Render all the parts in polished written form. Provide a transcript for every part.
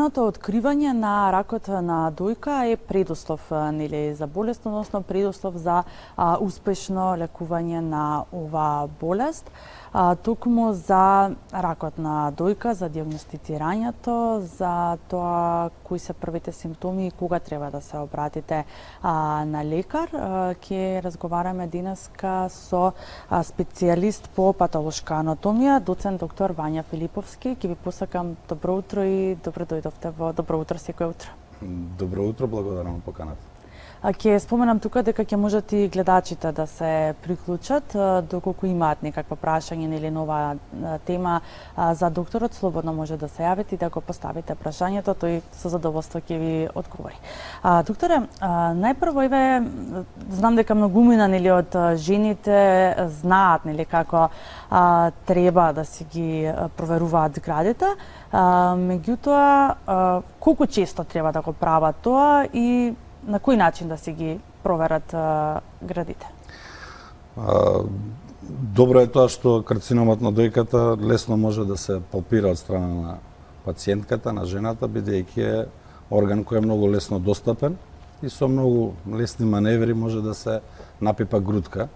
Раното откривање на ракот на дојка е предуслов нели за болест, односно предуслов за успешно лекување на оваа болест. Токму за ракот на дојка, за дијагностицирањето, за тоа кои се првите симптоми и кога треба да се обратите на лекар. Ќе разговараме денеска со специјалист по патолошка анатомија, доцент доктор Вања Филиповски. Ќе ви посакам добро утро и добро дојдовте во Добро утро секој утро. Добро утро, благодарам на поканата. Ќе споменам тука дека ќе можат и гледачите да се приклучат, доколку имаат некаква прашање или нова тема за докторот, слободно може да се јавите и да го поставите прашањето, тој со задоволство ќе ви одговори. Докторе, најпрво еве знам дека многумина нели од жените знаат нели како треба да си ги проверуваат зградите, меѓутоа колку често треба да го прават тоа и на кој начин да си ги проверат градите? Добро е тоа што карциномот на дојката лесно може да се палпира од страна на пациентката, на жената, бидејќи е орган кој е многу лесно достапен и со многу лесни маневри може да се напипа грудка.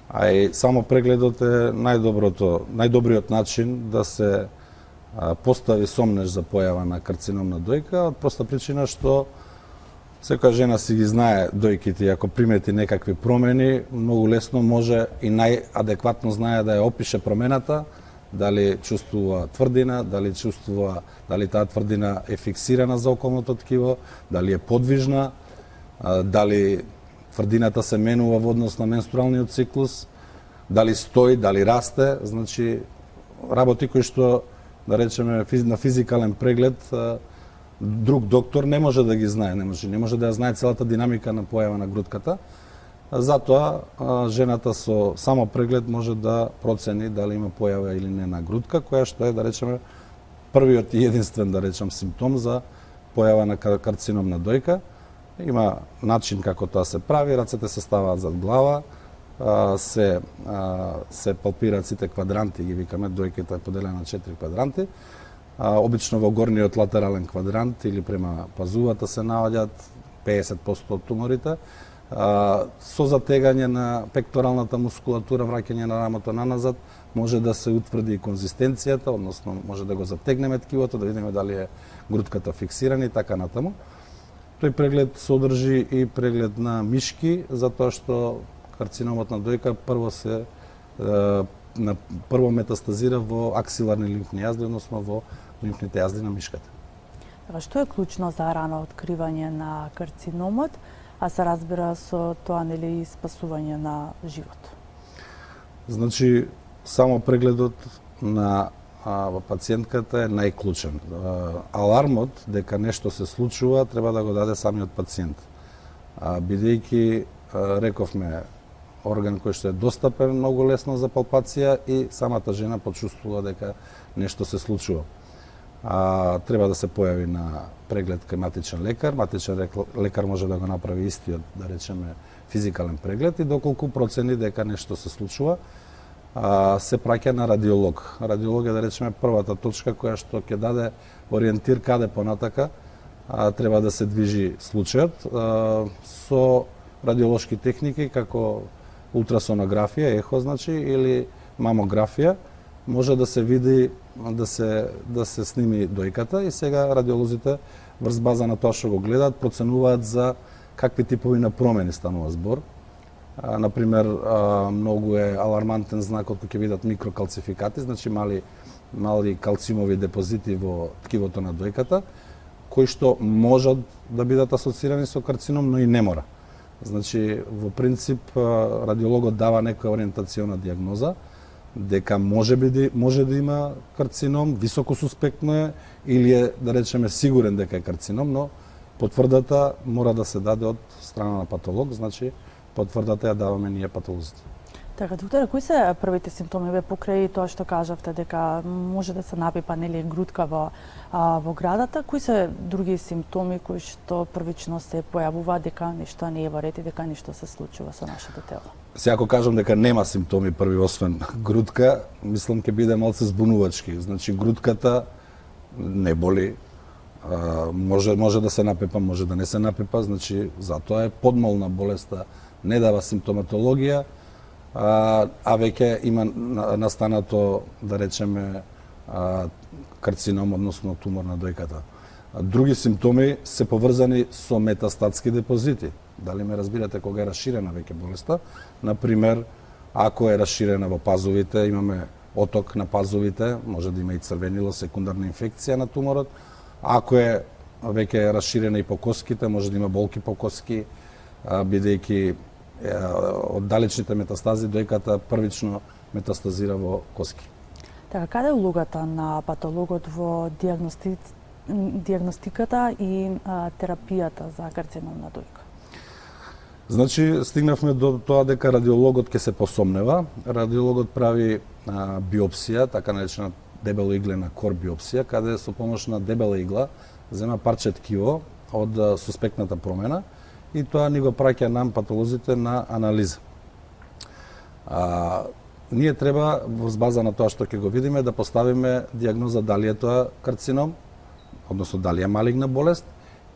А и само прегледот е најдобриот начин да се постави сомнеж за појава на карцином на дојка, од проста причина што секоја жена си ги знае дојките и ако примети некакви промени, многу лесно може и најадекватно знае да ја опише промената, дали чувствува тврдина, дали таа тврдина е фиксирана за околното ткиво, дали е подвижна, дали тврдината се менува во однос на менструалниот циклус, дали стои, дали расте, значи работи кои што, да речеме, на физикален преглед друг доктор не може да ги знае, не може да ја знае целата динамика на појава на грудката. Затоа жената со само преглед може да процени дали има појава или не на грудка, која што е, да речеме, првиот и единствен, да речем, симптом за појава на карцином на дојка. Има начин како тоа се прави, рацете се ставаат зад глава, се палпираат сите квадранти, ги викаме, дојката е поделена на 4 квадранти. Обично во горниот латерален квадрант или према пазувата се наоѓаат 50% од туморите. Со затегање на пекторалната мускулатура, враќање на рамото наназад, може да се утврди конзистенцијата, односно може да го затегнеме ткивото, да видиме дали е грудката фиксирана и така натаму. Тој преглед содржи и преглед на мишки, затоа што карциномот на дојка прво метастазира во аксиларни лимфни јазди, односно во лимфните јазди на мишката. Што е клучно за рано откривање на карциномот, а се разбира со тоа нели и спасување на живот? Значи, само прегледот на пациентката е најклучен. Алармот дека нешто се случува треба да го даде самиот пациент. Бидејќи, рековме, орган кој што е достапен многу лесно за палпација и самата жена почувствува дека нешто се случува. Треба да се појави на преглед кај матичен лекар. Матичен лекар може да го направи истиот, да речеме, физикален преглед и доколку процени дека нешто се случува, се праќа на радиолог. Радиолог е, да речеме, првата точка која што ќе даде ориентир каде понатака треба да се движи случајот. Со радиолошки техники како ултрасонографија, ехо, значи, или мамографија, може да се види, да се сними дојката и сега радиолозите врз база на тоа што го гледаат, проценуваат за какви типови на промени станува збор. Например, многу е алармантен знакот кога ќе видат микрокалцификати, значи мали калциумови депозити во ткивото на дојката, кои што можат да бидат асоцирани со карцином, но и не мора. Значи, во принцип, радиологот дава некоја ориентациона дијагноза, дека може да има карцином, високо суспектно е, или е, да речеме, сигурен дека е карцином, но потврдата мора да се даде од страна на патолог, значи потврдата ја даваме ние патолозите. Така, докторе, кои се првите симптоми покрај тоа што кажавте дека може да се напипа нели грудка во градата? Кои се други симптоми кои што првично се појавуваат дека нешто не е во ред и дека нешто се случува со нашето тело? Се ако кажам дека нема симптоми први освен грудка, мислам ќе биде малце збунувачки. Значи грудката не боли, Може да се напепа, може да не се напепа, значи затоа е подмолна болеста, не дава симптоматологија, а веќе има настанато, да речеме, карцином, односно тумор на дојката. Други симптоми се поврзани со метастатски депозити. Дали ме разбирате кога е расширена веќе болеста? Например, ако е расширена во пазовите, имаме оток на пазовите, може да има и црвенило, секундарна инфекција на туморот. Ако е веќе расширена и по коските, може да има болки по коски, бидејќи од далечните метастази дојката првично метастазира во коски. Така, каде е улогата на патологот во диагностиката и терапијата за карцином на дојка? Значи, стигнавме до тоа дека радиологот ќе се посомнева. Радиологот прави биопсија, така наречена дебелоиглена кор биопсија, каде со помош на дебела игла зема парче ткиво од суспектната промена и тоа ни го праќа нам патолозите на анализа. Ние треба, во база на тоа што ќе го видиме, да поставиме диагноза дали е тоа карцином, односно дали е малигна болест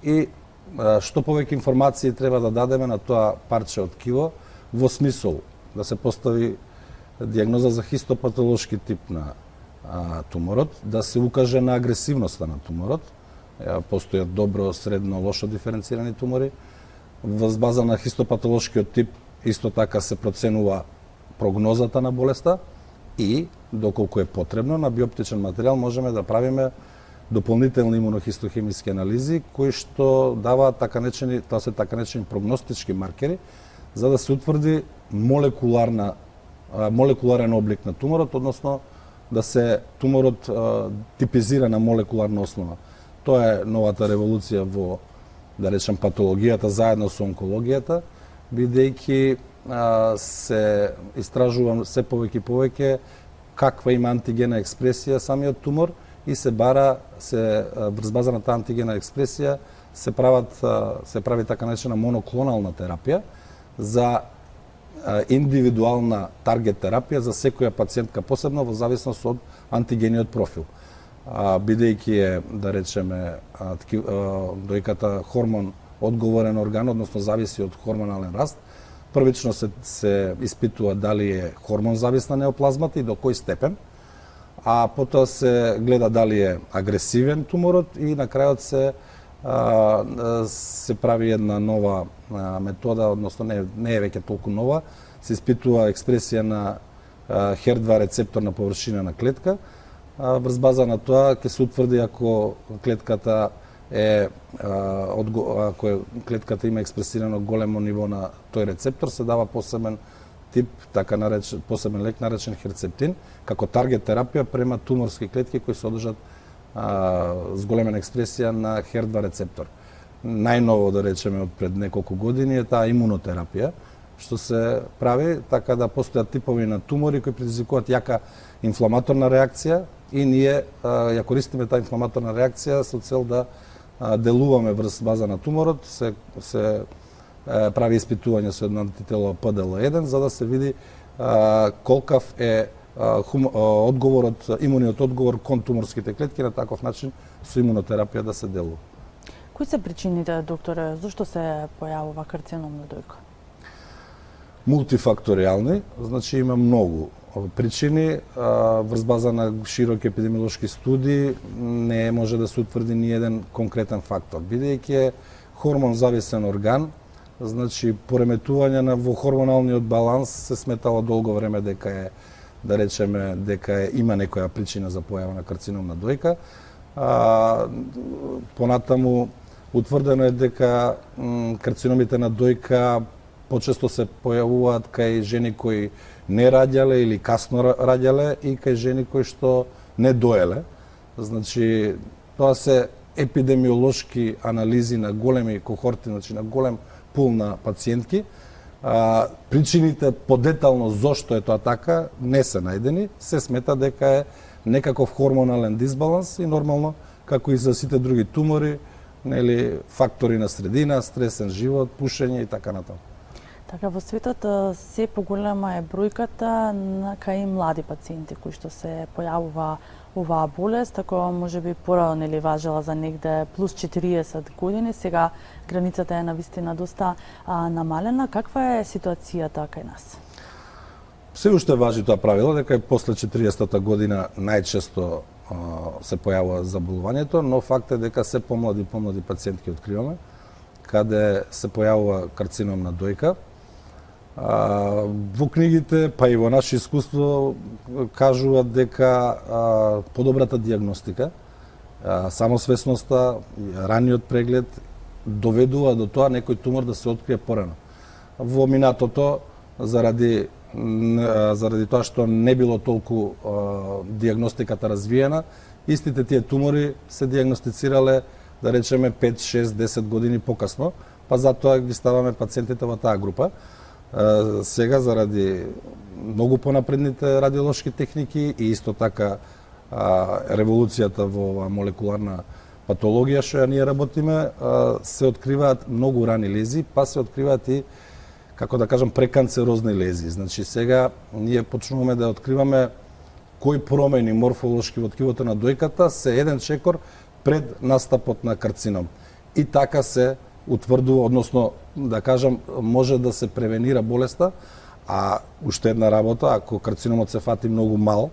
и што повеќе информации треба да дадеме на тоа парче од ткиво во смисол да се постави диагноза за хистопатолошки тип на туморот, да се укаже на агресивноста на туморот, постојат добро, средно, лошо диференцирани тумори. Во база на хистопатолошкиот тип исто така се проценува прогнозата на болеста и, доколку е потребно, на биоптичен материјал можеме да правиме дополнителни имунохистохемиски анализи кои што даваат така наречени, тоа се така наречени прогностички маркери, за да се утврди молекуларен облик на туморот, односно да се туморот типизира на молекуларна основа. Тоа е новата револуција во, да речем, патологијата заедно со онкологијата, бидејќи се истражува се повеќе и повеќе каква има антигена експресија самиот тумор и се бара, врз база на таа антигена експресија се прави така наречена моноклонална терапија за индивидуална таргет терапија за секоја пациентка посебно во зависност од антигениот профил. Бидејќи е, да речеме, дојката хормон одговорен орган, односно зависи од хормонален раст, првично се испитува дали е хормон зависна неоплазмата и до кој степен, а потоа се гледа дали е агресивен туморот и на крајот се прави една нова метода, односно не е веќе толку нова, се испитува експресија на HER2 рецептор на површина на клетка. Врз база на тоа ќе се утврди ако клетката клетката има експресирано големо ниво на тој рецептор, се дава посебен тип, посебен лек наречен херцептин, како таргет терапија према туморски клетки кои се одржат с големена експресија на HER2 рецептор. Најново, да речеме, од пред неколку години е таа имунотерапија, што се прави така да постојат типови на тумори кои предизвикуваат јака инфламаторна реакција и ние ја користиме таа инфламаторна реакција со цел да делуваме врз база на туморот, се прави испитување со едно антитело ПДЛ1 за да се види колкав е имуниот одговор кон туморските клетки, на таков начин со имунотерапија да се делува. Кои се причините, докторе, зашто се појавува карцином на дојка? Мултифакторијални, значи има многу причини, врз база на широки епидемиолошки студии не може да се утврди ни еден конкретен фактор. Бидејќи е хормон зависен орган, значи пореметување во хормоналниот баланс се сметало долго време дека е, да речеме, дека има некоја причина за појава на карцином на дојка. Понатаму утврдено е дека карциномите на дојка почесто се појавуваат кај жени кои не раѓале или касно раѓале и кај жени кои што не доеле. Значи, тоа се епидемиолошки анализи на големи кохорти, значи на голем пул на пациентки. Причините подетално зошто е тоа така не се најдени, се смета дека е некаков хормонален дисбаланс и нормално, како и за сите други тумори, нели, фактори на средина, стресен живот, пушење и така натаму. Така во светот се поголема е бројката на кај млади пациенти кои што се појавува оваа болест, ако можеби порано нели важела за негде плюс 40 години, сега границата е навистина доста намалена. Каква е ситуацијата кај нас? Се уште важи тоа правило, дека и после 40-та година најчесто се појавува заболувањето, но факт е дека се помлади пациентки откриваме, каде се појавува карцином на дојка. Во книгите, па и во наше искуство, кажуваат дека подобрата диагностика, самосвесноста, раниот преглед доведува до тоа некој тумор да се открие порано. Во минатото, заради тоа што не било толку диагностиката развиена, истите тие тумори се диагностицирале, да речеме, 5, 6, 10 години покасно, па затоа ги ставаме пациентите во таа група. Сега, заради многу понапредните радиолошки техники и исто така револуцијата во молекуларна патологија што ја ние работиме, се откриваат многу рани лези, па се откриваат и, како да кажам, преканцерозни лези. Значи, сега ние почнуваме да откриваме кои промени морфолошки во ткивото на дојката се еден чекор пред настапот на карцином. И така се утврдува, односно, да кажам, може да се превенира болеста, а уште една работа, ако карциномот се фати многу мал,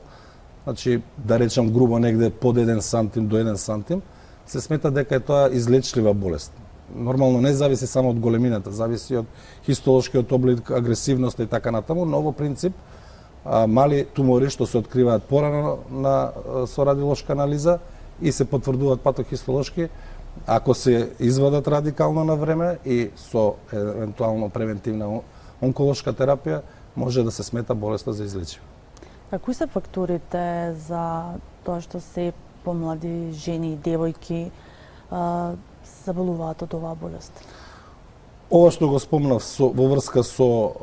значи, да речам грубо негде под 1 сантим до 1 сантим, се смета дека е тоа излечлива болест. Нормално не зависи само од големината, зависи од хистолошкиот облик, агресивност и така натаму, но во принцип мали тумори што се откриваат порано со радиолошка анализа и се потврдуваат патохистолошки, ако се извадат радикално на време и со евентуално превентивна онколошка терапија, може да се смета болеста за излечива. А кои се факторите за тоа што се помлади жени и девојки заболуваат од оваа болест? Ова што го спомнав во врска со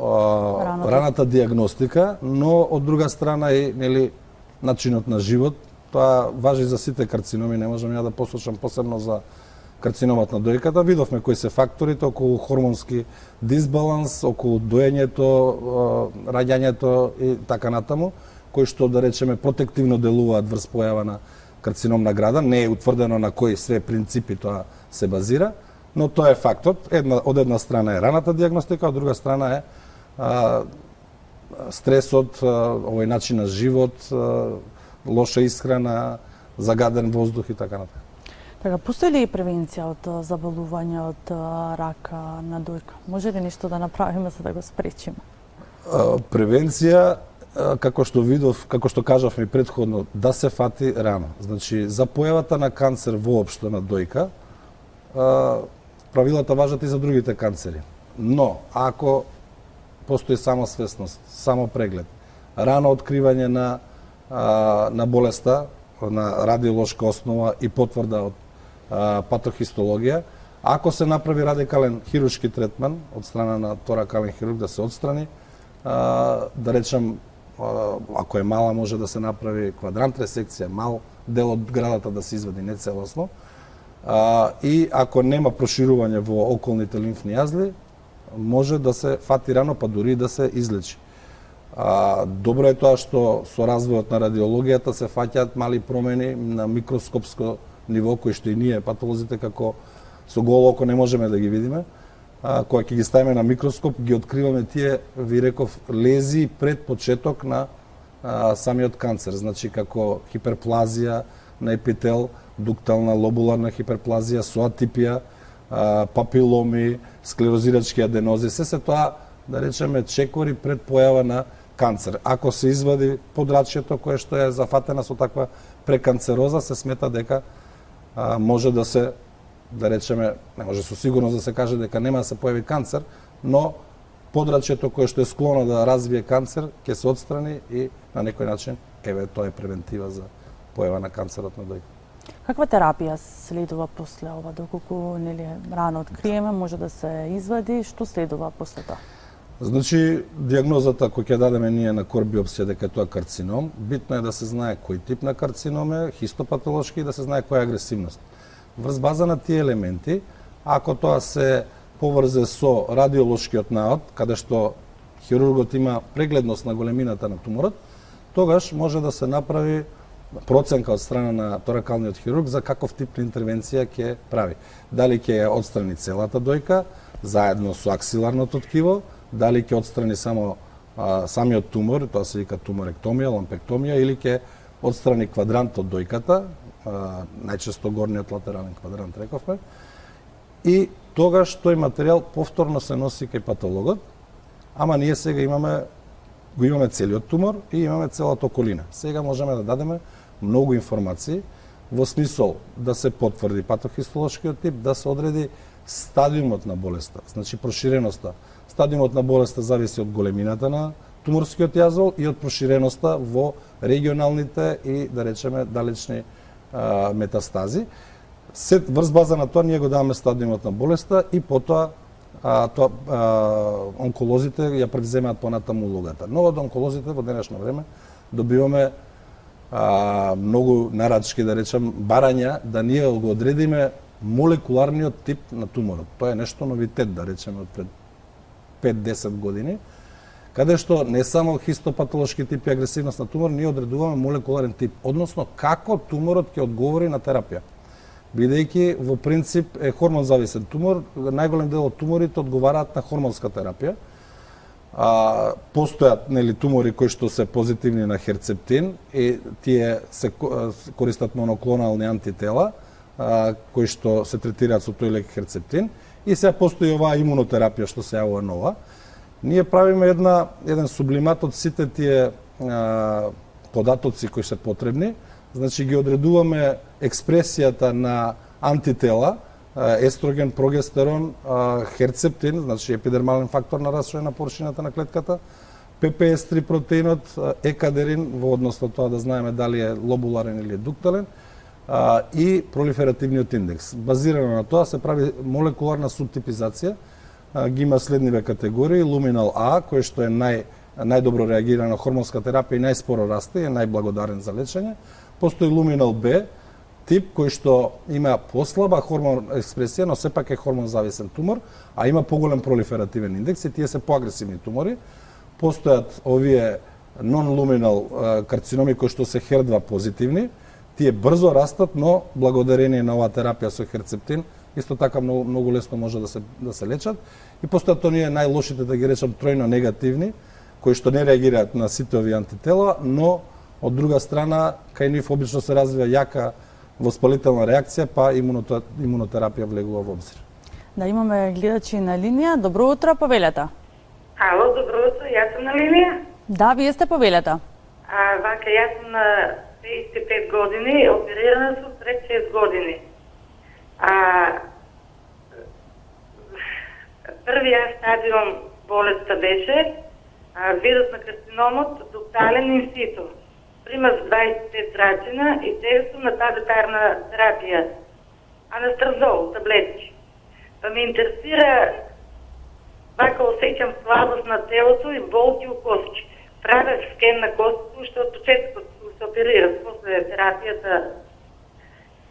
раната диагностика, но од друга страна и начинот на живот. Тоа важи за сите карциноми, не можам ја да послушам посебно за карциномот на дојката. Видовме кои се факторите околу хормонски дисбаланс, околу доењето, раѓањето и така натаму, кои што, да речеме, протективно делуваат врз појава на карцином на града. Не е утврдено на кои све принципи тоа се базира, но тоа е фактот. Од една страна е раната диагностика, од друга страна е стресот, овој начин на живот, лоша исхрана, загаден воздух и така натаму. Така, постои ли превенција од заболување од рак на дојка? Може ли нешто да направиме за да го спречиме? Превенција, како што видов, како што кажавме претходно, да се фати рано. Значи, за појавата на канцер воопшто на дојка, правилата важат и за другите канцери. Но, ако постои самосвесност, само преглед, рано откривање на болеста, на радиолошка основа и потврда од патохистологија, ако се направи радикален хируршки третман од страна на торакален хирург да се отстрани, да речем, ако е мала може да се направи квадрант ресекција, мал дел од градата да се извади, не целосно, и ако нема проширување во околните лимфни јазли, може да се фати рано, па дури да се излечи. Добро е тоа што со развојот на радиологијата се фаќаат мали промени на микроскопско ниво, кои што и ние патолозите како со голо око не можеме да ги видиме. Кога ќе ги ставиме на микроскоп, ги откриваме тие, ви реков, лези пред почеток на самиот канцер. Значи како хиперплазија на епител, дуктална лобуларна хиперплазија, со атипија, папиломи, склерозирачки аденози, се тоа, да речеме, чекори пред појава на канцер. Ако се извади подрачјето кое што е зафатена со таква преканцероза, се смета дека може да се, да речеме, не може со сигурност да се каже дека нема да се појави канцер, но подрачјето кое што е склоно да развие канцер ќе се отстрани и на некој начин, еве, тоа е превентива за појава на канцерот на дојка. Каква терапија следува после ова? Доколку рано откриеме, може да се извади, што следува после тоа? Значи, диагнозата која ќе дадеме ние на кор биопсија дека е тоа карцином, битно е да се знае кој тип на карцином е, хистопатолошки, и да се знае која е агресивност. Врз база на тие елементи, ако тоа се поврзе со радиолошкиот наод, каде што хирургот има прегледност на големината на туморот, тогаш може да се направи проценка од страна на торакалниот хирург за каков тип на интервенција ќе прави. Дали ќе ја отстрани целата дојка, заедно со аксиларното ткиво, дали ќе отстрани само самиот тумор, тоа се вика туморектомија, лампектомија, или ќе отстрани квадрант од дојката, најчесто горниот латерален квадрант, рековме, и тогаш тој материјал повторно се носи кај патологот, ама ние сега го имаме целиот тумор и имаме целата околина. Сега можеме да дадеме многу информации во смисол да се потврди патохистолошкиот тип, да се одреди стадиумот на болеста, значи проширеноста. Стадиумот на болеста зависи од големината на туморскиот јазвол и од проширеноста во регионалните и, да речеме, далечни метастази. Врз база на тоа ние го даваме стадиумот на болеста и потоа онколозите ја превземаат понатаму улогата. Но од онколозите во денешно време добиваме многу нарачки, да речем, барања да ние го одредиме молекуларниот тип на туморот. Тоа е нешто новитет, да речеме, од пред 5-10 години, каде што не само хистопатолошки тип и агресивност на тумор, ние одредуваме молекуларен тип, односно како туморот ќе одговори на терапија. Бидејќи во принцип е хормон зависен тумор, најголем дел од туморите одговараат на хормонска терапија. Постојат тумори кои што се позитивни на херцептин и тие се користат моноклонални антитела кои што се третираат со тој лек херцептин и сега постои оваа имунотерапија што се јавува нова. Ние правиме еден сублимат од сите тие податоци кои се потребни. Значи ги одредуваме експресијата на антитела, естроген, прогестерон, херцептин, значи епидермален фактор на расоја на површината на клетката, ППС3 протеинот, екадерин, во однос на тоа да знаеме дали е лобуларен или дуктален, и пролиферативниот индекс. Базирано на тоа се прави молекуларна субтипизација, ги има следниве категории: луминал А, кој што е најдобро реагира на хормонска терапија и најспоро расте и е најблагодарен за лечење. Постои луминал Б, тип кој што има послаба хормон експресија, но сепак е хормон зависен тумор, а има поголем пролиферативен индекс и тие се поагресивни тумори. Постојат овие нон-луминал карциноми кои што се HER2 позитивни, тие брзо растат, но благодарение на оваа терапија со херцептин, исто така многу лесно може да се лечат. И постојат оние најлошите, да ги речам, тројно негативни, кои што не реагираат на сите овие антитела, но од друга страна, кај нив обично се развива јака воспалителна реакција, па имунотерапија влегува во обзир. Да, имаме гледачи на линија. Добро утро, повелете. Ало, добро утро, јас сум на линија. Да, вие сте, повелете. Вака, јас сум на 35 години, оперирана сум пред 6 години. Првиот стадиум болеста беше видот на карциномот дуктален инситу. Примав 25 зрачина и сега сум на тазетарна терапија, анастразол, таблетки. Па ме интересира, вака осеќам слабост на телото и болки у костки. Правев скен на костите, уште од почетокот се оперирав после терапијата.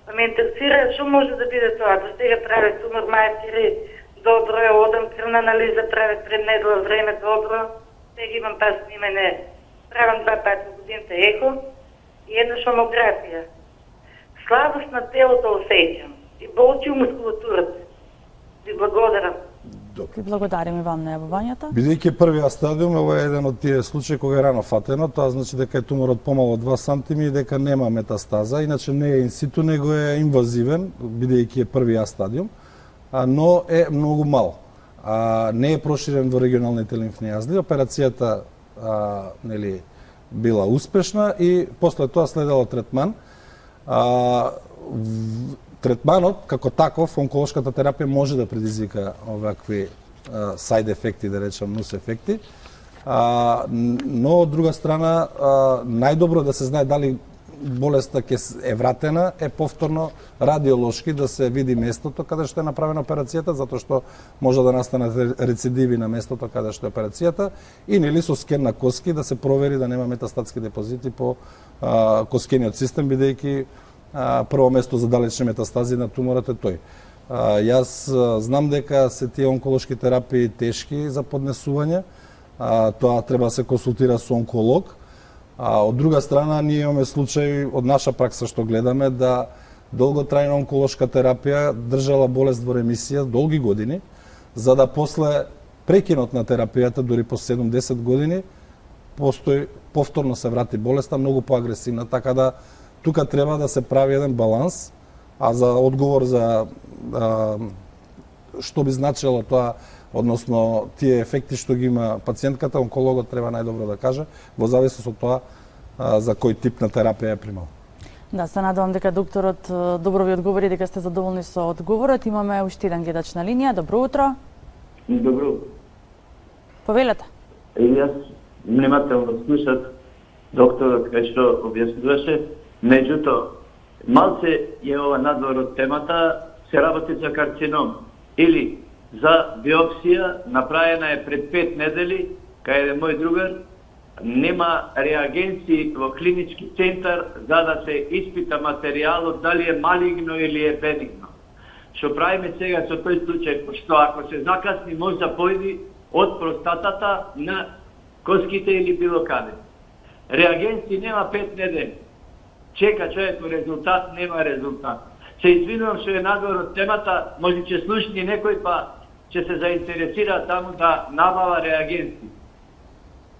Па ме интересира, што може да биде тоа? До сега правев тумор мајчери, добро е, одам крвна анализа, правев пред недела време, добро. Сега имам пас снимање, правам 2 пати во годината ехо и една шомографија. Слабост на телото осеќам и болки у мускулатурата. Ви благодарам. Ви благодарим и вам на јавувањето. Бидејќи првиот стадиум, ова е еден од тие случаи кога е рано фатено, тоа значи дека е туморот помало од 2 сантими и дека нема метастаза, иначе не е инситу, него е инвазивен, бидејќи е првиот стадиум, но е многу мал. Не е проширен во регионалните лимфни јазди. Операцијата била успешна и после тоа следело третман. Третманот, како таков, онколошката терапија може да предизвика овакви сайд ефекти, да речем, нус ефекти, но од друга страна, најдобро да се знае дали болеста е вратена, е повторно радиолошки да се види местото каде што е направена операцијата, затоа што може да настанат рецидиви на местото каде што е операцијата, и нели со скен на коски да се провери да нема метастатски депозити по коскениот систем, бидејќи прво место за далечни метастази на туморот е тој. Јас знам дека се тие онколошки терапии тешки за поднесување, тоа треба да се консултира со онколог. Од друга страна, ние имаме случаи од наша пракса што гледаме да долготрајна онколошка терапија држала болест во ремисија долги години, за да после прекинот на терапијата, дури по 7-10 години, повторно се врати болеста многу поагресивна, така да тука треба да се прави еден баланс, а за одговор за што би значило тоа, односно тие ефекти што ги има пациентката, онкологот треба најдобро да каже, во зависност од тоа за кој тип на терапија е примал. Да, се надевам дека докторот добро ви одговори, дека сте задоволни со одговорот. Имаме уште еден гледач на линија. Добро утро. Добро. Повелете. Јас внимателно слушав докторот кај што објаснуваше, меѓутоа малце е ова надвор од темата, се работи за карцином или за биопсија, направена е пред 5 недели, кај еден мој другар, нема реагенции во клинички центар за да се испита материјалот дали е малигно или е бенигно. Што правиме сега со тој случај, што ако се закасни може да појди од простатата на коските или било каде. Реагенции нема 5 недели. Чека човек резултат, нема резултат. Се извинувам што е надвор од темата, може ќе слушни некој па ќе се заинтересира таму да набава реагенции.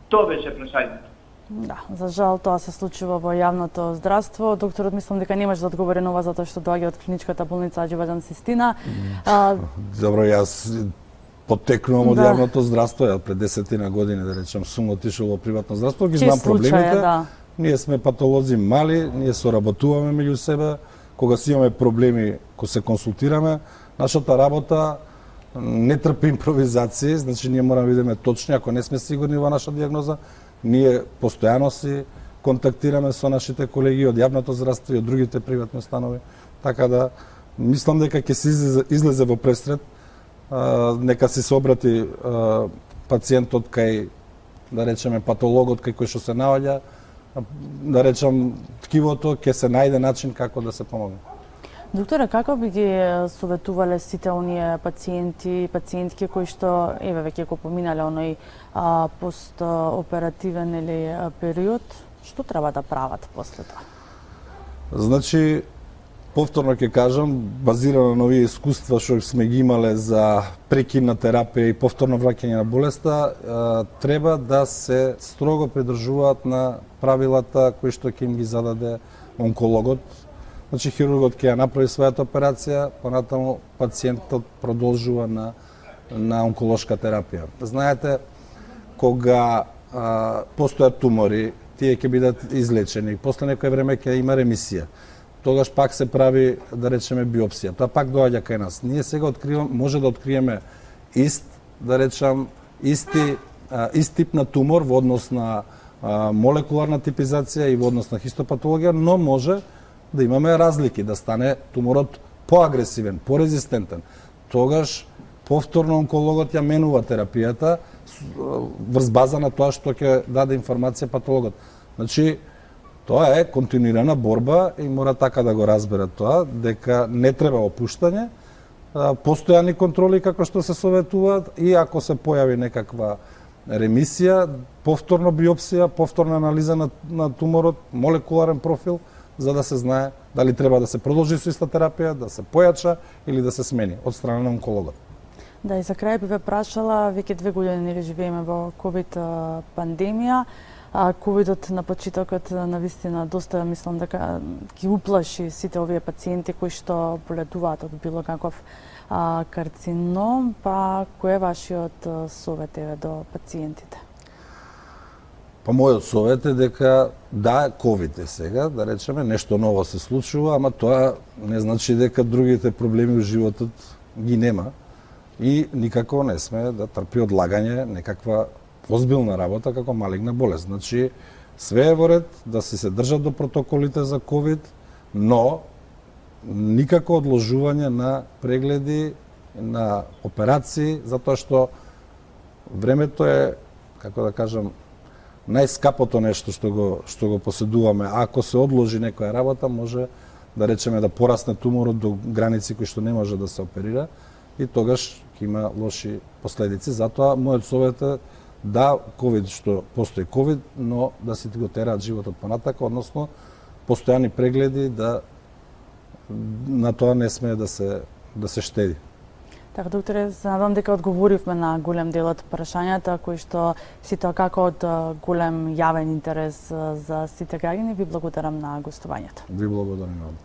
Тоа беше прашањето. Да, за жал тоа се случува во јавното здравство. Докторот мислам дека не може да одговори на ова затоа што доаѓа од клиничката болница Аџи-Баџан Систина. Добро, јас потекнувам од јавното здравство, ја пред 10 години, да речем, сум отишол во приватно здравство, ги знам проблемите. Да. Ние сме патолози мали, ние соработуваме меѓу себе, кога си имаме проблеми, кога се консултираме, нашата работа не трпи импровизации, значи ние мораме да бидеме точни, ако не сме сигурни во наша диагноза, ние постојано си контактираме со нашите колеги од јавното здравство и од другите приватни установи, така да мислам дека ќе се излезе во пресред, нека се обрати пациентот кај, да речеме, патологот кај кој што се наоѓа, да речем, ткивото, ќе се најде начин како да се помогне. Докторе, како би ги советувале сите оние пациенти, пациентки кои што, еве, веќе го поминале оној постоперативен или период, што треба да прават после тоа? Значи, повторно ќе кажам, базирано на овие искуства што сме ги имале за прекидна терапија и повторно враќање на болеста, треба да се строго придржуваат на правилата кои што ќе им ги зададе онкологот. Значи, хирургот ќе ја направи својата операција, понатаму пациентот продолжува на онколошка терапија. Знаете, кога постојат тумори, тие ќе бидат излечени, после некој време ќе има ремисија. Тогаш пак се прави, да речеме, биопсија. Тоа пак доаѓа кај нас. Ние сега може да откриеме да речам, ист тип на тумор во однос на молекуларна типизација и во однос на хистопатологија, но може да имаме разлики, да стане туморот поагресивен, порезистентен. Тогаш повторно онкологот ја менува терапијата врз база на тоа што ќе даде информација патологот. Значи, тоа е континуирана борба и мора така да го разберат тоа, дека не треба опуштање, постојани контроли како што се советуваат и ако се појави некаква ремисија, повторно биопсија, повторна анализа на туморот, молекуларен профил, за да се знае дали треба да се продолжи со иста терапија, да се појача или да се смени од страна на онкологот. Да, и за крај би ве прашала, веќе 2 години ли живееме во ковид пандемија, ковидот на почетокот навистина доста, мислам дека ги уплаши сите овие пациенти кои што боледуваат од било каков карцином, па кој е вашиот совет до пациентите? Па мојот совет е дека да, ковид е сега, да речеме, нешто ново се случува, ама тоа не значи дека другите проблеми во животот ги нема и никако не сме да трпи одлагање некаква озбилна работа како малигна болест. Значи, све е во ред, да се држат до протоколите за ковид, но никако одложување на прегледи, на операции, затоа што времето е, како да кажам, најскапото нешто што го поседуваме. Ако се одложи некоја работа, може да речеме да порасне туморот до граници кои што не може да се оперира и тогаш ќе има лоши последици. Затоа мојот совет е да ковид што постои ковид, но да си го тераат животот понатака, односно постојани прегледи, да на тоа не смее да се штеди. Така, докторе, се надам дека одговоривме на голем дел од прашањата кои што си тоа како од голем јавен интерес за сите граѓани. Ви благодарам на гостувањето. Ви благодарам.